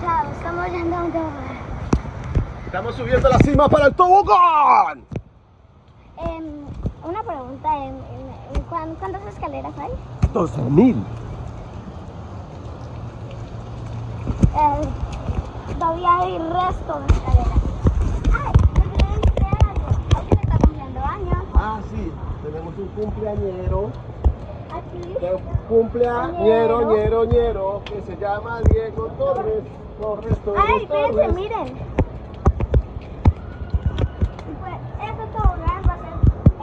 cansados, estamos yendo a un tobogán. Estamos subiendo a la cima para el tobogán. Una pregunta, ¿cuántas escaleras hay? 12.000. Todavía hay resto de escaleras. ¡Ay! Me olvidé de decir algo. Alguien está cumpliendo años. Ah, sí. Tenemos un cumpleañero. Aquí. Ñero, que se llama Diego Torres. ¡Ay, espérense, miren! Pues este tobogán va a ser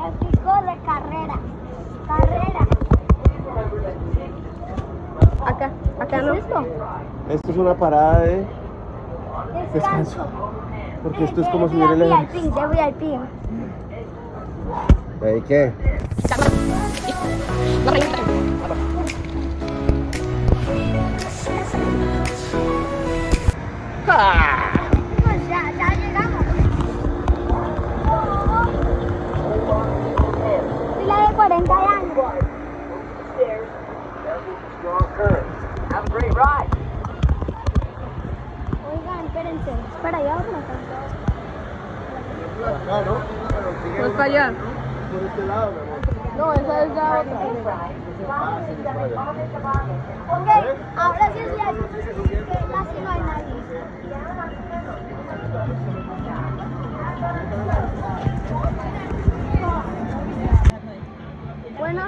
el pico de carrera. Acá no. ¿Qué es esto? Esto es una parada de Descanso. porque esto es como subir el Everest. De VIP. ¿De qué? Pues ya llegamos. Fila de 40 años. Oigan, espérense. ¿Es para allá o para acá? Acá, ¿no? Pues para allá. Por este lado, mi amor. No, esa es la otra. Ok, ahora sí es VIP, que casi no hay nadie. Bueno,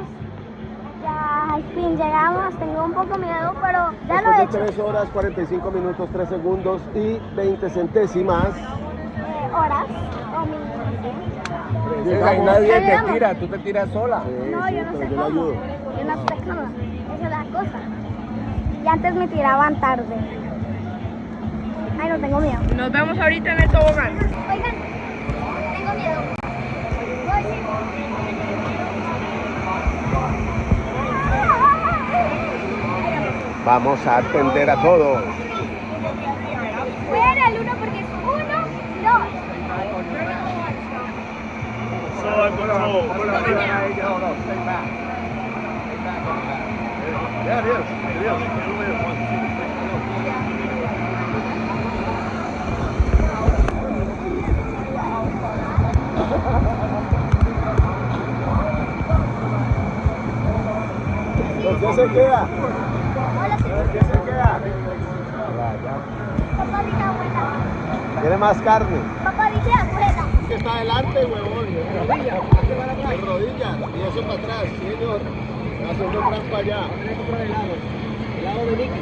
ya al fin llegamos. Tengo un poco miedo, pero ya lo he Después de hecho. 3 horas, 45 minutos, 3 segundos y 20 centésimas. Horas o minutos. Llegamos. Nadie te Llegamos. tira, tú te tiras sola. No, yo no pero sé yo le cómo. ayudo. Yo no sé cómo. Esa es la cosa. Y antes me tiraban tarde. Ay, no tengo miedo. Nos vemos ahorita en el tobogán. Oigan, tengo miedo. Vamos a atender a todos. Fuera el uno porque es 1, 2. ¿Qué se queda? Hola, ¿Qué se queda? papá dice abuela. ¿Tiene más carne? Papá dice abuela. Que está adelante, huevón. De rodillas. Y eso para atrás, señor. Haciendo trampa allá. ¿Helado de Nicky?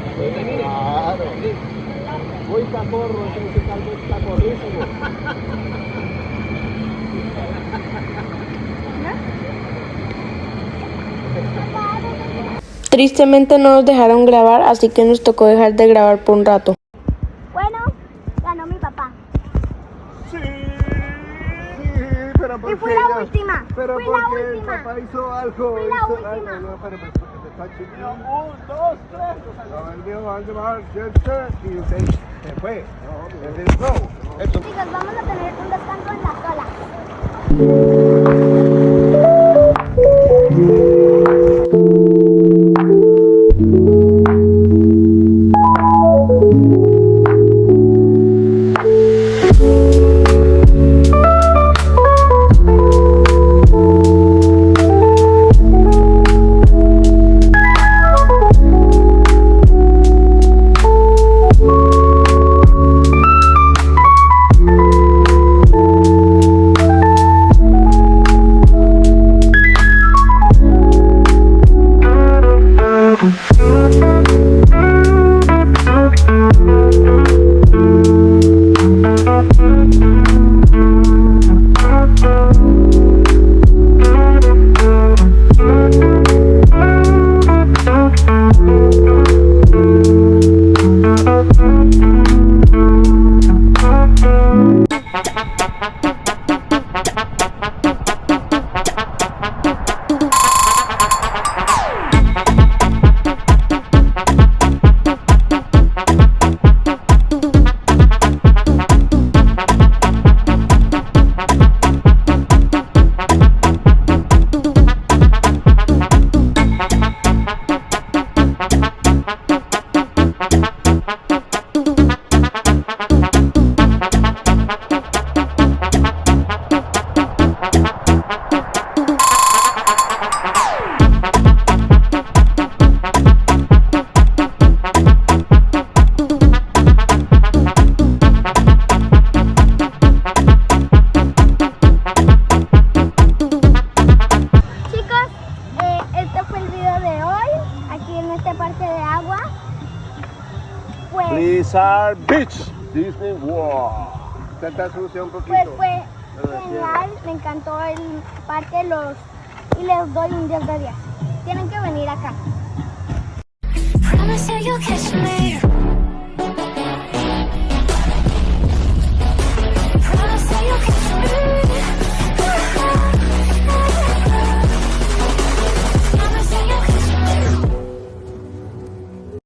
Claro. Muy caporro, ese caldo es caporrísimo. Tristemente no nos dejaron grabar, así que nos tocó dejar de grabar por un rato. Bueno, ganó mi papá. Sí, pero ¿por Y fui qué la ya? última. Pero Fui porque la el última. papá hizo algo. Fui la hizo última. algo. No, pero pues porque te está chingando. 1, 2, 3. No, él dijo, "Van a llamar, ¿cierto?" Y usted se fue. No, él dijo, "No". Esto Chicos, vamos a tener un descanso en la cola. Universal Beach, Disney World. Intenta solucionar un poquito. Pues fue genial, me encantó el parque y les doy un 10 de 10. Tienen que venir acá. Promise you you'll catch me.